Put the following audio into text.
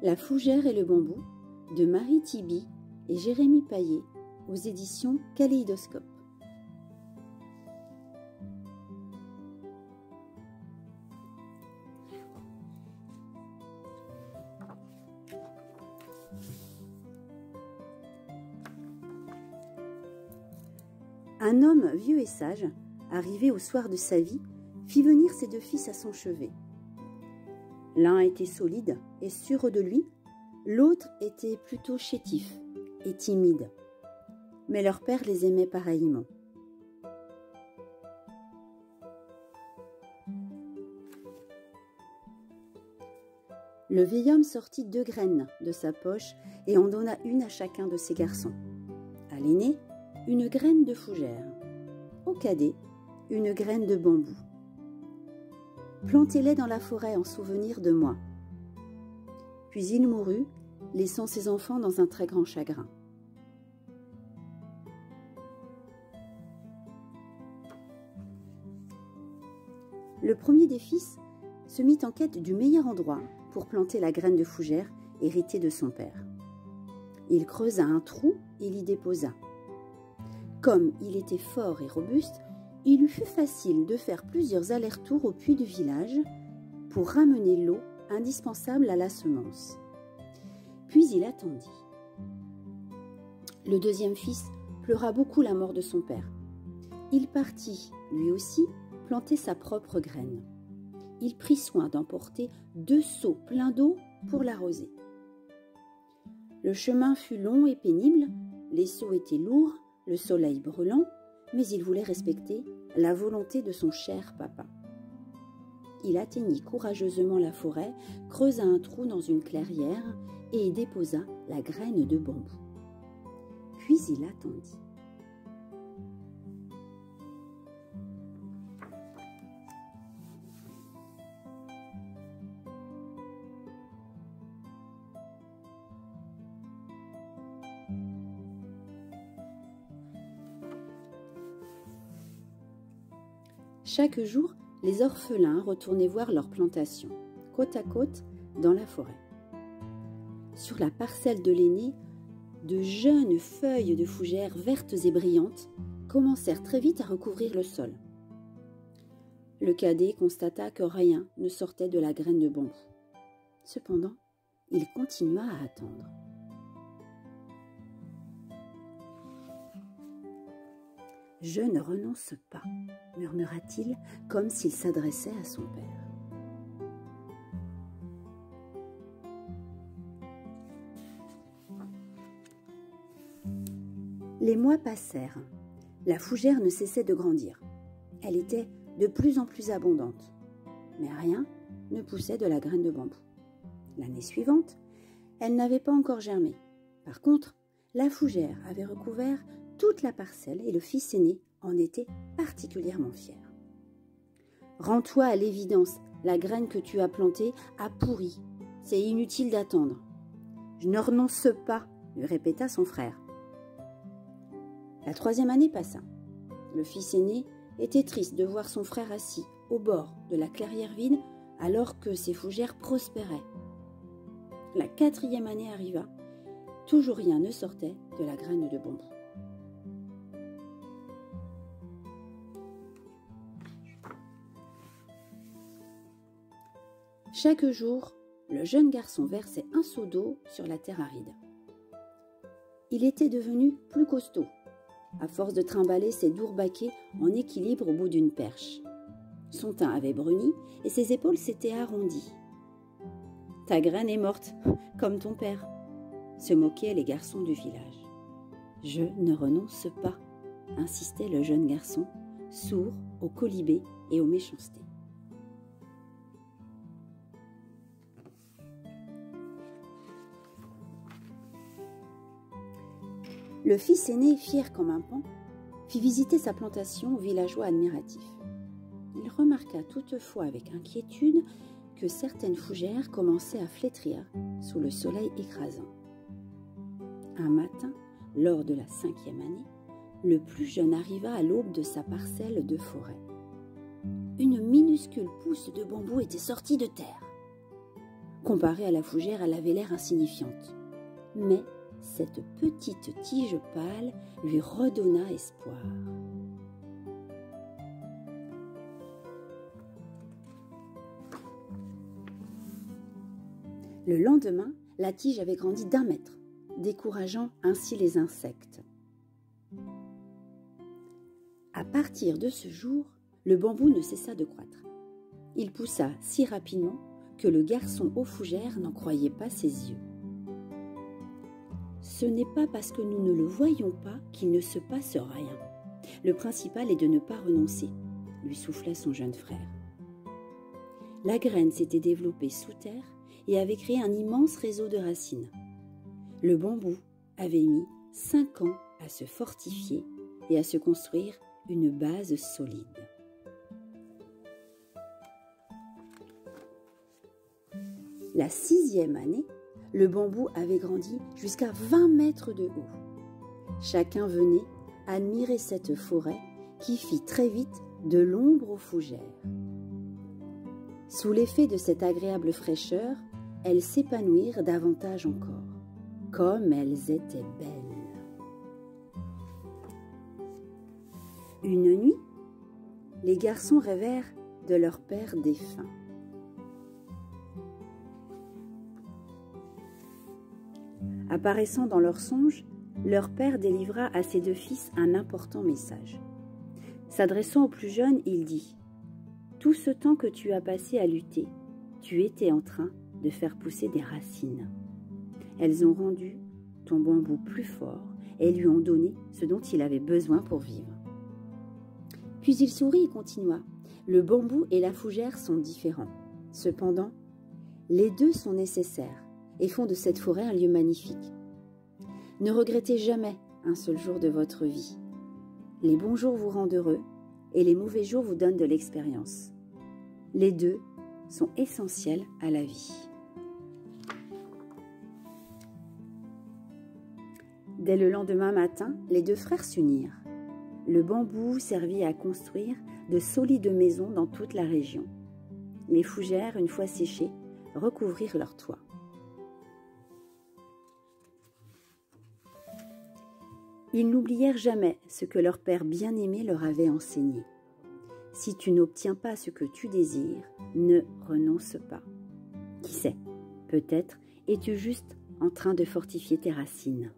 La fougère et le bambou de Marie Tiby et Jérémie Paillet aux éditions Kaléidoscope. Un homme vieux et sage, arrivé au soir de sa vie, fit venir ses 2 fils à son chevet. L'un était solide et sûr de lui, l'autre était plutôt chétif et timide. Mais leur père les aimait pareillement. Le vieil homme sortit 2 graines de sa poche et en donna une à chacun de ses garçons. À l'aîné, une graine de fougère. Au cadet, une graine de bambou. Plantez-les dans la forêt en souvenir de moi. Puis il mourut, laissant ses enfants dans un très grand chagrin. Le premier des fils se mit en quête du meilleur endroit pour planter la graine de fougère héritée de son père. Il creusa un trou et l'y déposa. Comme il était fort et robuste, il lui fut facile de faire plusieurs allers-retours au puits du village pour ramener l'eau indispensable à la semence. Puis il attendit. Le deuxième fils pleura beaucoup la mort de son père. Il partit, lui aussi, planter sa propre graine. Il prit soin d'emporter 2 seaux pleins d'eau pour l'arroser. Le chemin fut long et pénible, les seaux étaient lourds, le soleil brûlant, mais il voulait respecter la volonté de son cher papa. Il atteignit courageusement la forêt, creusa un trou dans une clairière et y déposa la graine de bambou. Puis il attendit. Chaque jour, les orphelins retournaient voir leur plantation, côte à côte, dans la forêt. Sur la parcelle de l'aîné, de jeunes feuilles de fougères vertes et brillantes commencèrent très vite à recouvrir le sol. Le cadet constata que rien ne sortait de la graine de bambou. Cependant, il continua à attendre. « Je ne renonce pas », murmura-t-il comme s'il s'adressait à son père. Les mois passèrent. La fougère ne cessait de grandir. Elle était de plus en plus abondante. Mais rien ne poussait de la graine de bambou. L'année suivante, elle n'avait pas encore germé. Par contre, la fougère avait recouvert toute la parcelle et le fils aîné en était particulièrement fier. « Rends-toi à l'évidence, la graine que tu as plantée a pourri. C'est inutile d'attendre. »« Je ne renonce pas, » lui répéta son frère. La 3e année passa. Le fils aîné était triste de voir son frère assis au bord de la clairière vide alors que ses fougères prospéraient. La 4e année arriva. Toujours rien ne sortait de la graine de bambou. Chaque jour, le jeune garçon versait un seau d'eau sur la terre aride. Il était devenu plus costaud, à force de trimballer ses lourds baquets en équilibre au bout d'une perche. Son teint avait bruni et ses épaules s'étaient arrondies. « Ta graine est morte, comme ton père », se moquaient les garçons du village. « Je ne renonce pas », insistait le jeune garçon, sourd aux colibés et aux méchancetés. Le fils aîné, fier comme un paon, fit visiter sa plantation aux villageois admiratifs. Il remarqua toutefois avec inquiétude que certaines fougères commençaient à flétrir sous le soleil écrasant. Un matin, lors de la 5e année, le plus jeune arriva à l'aube de sa parcelle de forêt. Une minuscule pousse de bambou était sortie de terre. « Comparée à la fougère, elle avait l'air insignifiante. Mais cette petite tige pâle lui redonna espoir. Le lendemain, la tige avait grandi d'1 mètre, décourageant ainsi les insectes. À partir de ce jour, le bambou ne cessa de croître. Il poussa si rapidement que le garçon aux fougères n'en croyait pas ses yeux. « Ce n'est pas parce que nous ne le voyons pas qu'il ne se passe rien. Le principal est de ne pas renoncer, » lui souffla son jeune frère. La graine s'était développée sous terre et avait créé un immense réseau de racines. Le bambou avait mis 5 ans à se fortifier et à se construire une base solide. La 6e année, le bambou avait grandi jusqu'à 20 mètres de haut. Chacun venait admirer cette forêt qui fit très vite de l'ombre aux fougères. Sous l'effet de cette agréable fraîcheur, elles s'épanouirent davantage encore, comme elles étaient belles. Une nuit, les garçons rêvèrent de leur père défunt. Apparaissant dans leurs songes, leur père délivra à ses 2 fils un important message. S'adressant au plus jeune, il dit « Tout ce temps que tu as passé à lutter, tu étais en train de faire pousser des racines. Elles ont rendu ton bambou plus fort et lui ont donné ce dont il avait besoin pour vivre. » Puis il sourit et continua « Le bambou et la fougère sont différents. Cependant, les 2 sont nécessaires et font de cette forêt un lieu magnifique. Ne regrettez jamais un seul jour de votre vie. Les bons jours vous rendent heureux et les mauvais jours vous donnent de l'expérience. Les 2 sont essentiels à la vie. » Dès le lendemain matin, les 2 frères s'unirent. Le bambou servit à construire de solides maisons dans toute la région. Les fougères, une fois séchées, recouvrirent leur toit. Ils n'oublièrent jamais ce que leur père bien-aimé leur avait enseigné. Si tu n'obtiens pas ce que tu désires, ne renonce pas. Qui sait, peut-être es-tu juste en train de fortifier tes racines.